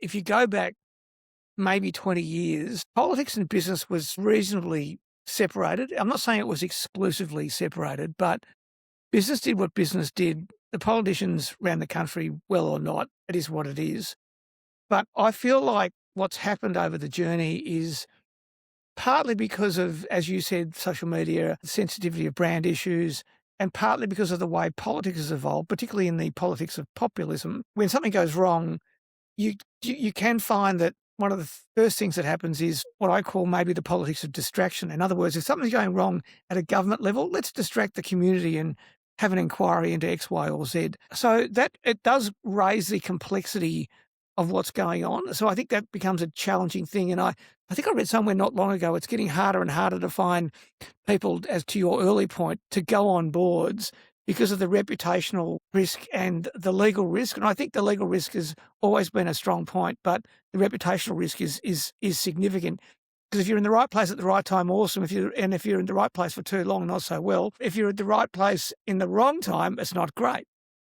if you go back maybe 20 years, politics and business was reasonably separated. I'm not saying it was exclusively separated, but business did what business did. The politicians ran the country well or not. It is what it is. But I feel like what's happened over the journey is partly because of, as you said, social media, sensitivity of brand issues, and partly because of the way politics has evolved, particularly in the politics of populism. When something goes wrong, you can find that one of the first things that happens is what I call maybe the politics of distraction. In other words, if something's going wrong at a government level, let's distract the community and have an inquiry into X, Y, or Z. So that it does raise the complexity of what's going on. So I think that becomes a challenging thing. And I think I read somewhere not long ago, it's getting harder and harder to find people, as to your early point, to go on boards because of the reputational risk and the legal risk. And I think the legal risk has always been a strong point, but the reputational risk is significant. Because if you're in the right place at the right time, awesome. If you're in the right place for too long, not so well. If you're at the right place in the wrong time, it's not great.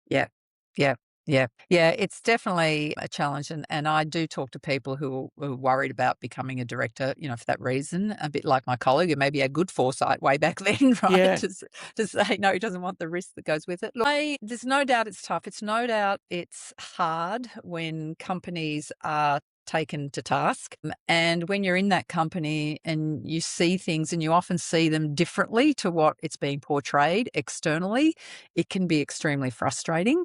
Yeah, yeah, yeah, yeah. It's definitely a challenge, and I do talk to people who are worried about becoming a director, for that reason. A bit like my colleague, who maybe had good foresight way back then, right? Yeah. To say no, he doesn't want the risk that goes with it. Look, there's no doubt it's tough. It's no doubt it's hard when companies are taken to task. And when you're in that company and you see things and you often see them differently to what it's being portrayed externally, it can be extremely frustrating.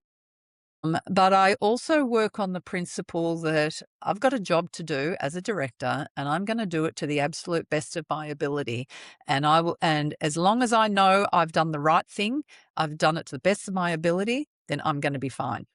But I also work on the principle that I've got a job to do as a director, and I'm going to do it to the absolute best of my ability. And and as long as I know I've done the right thing, I've done it to the best of my ability, then I'm going to be fine.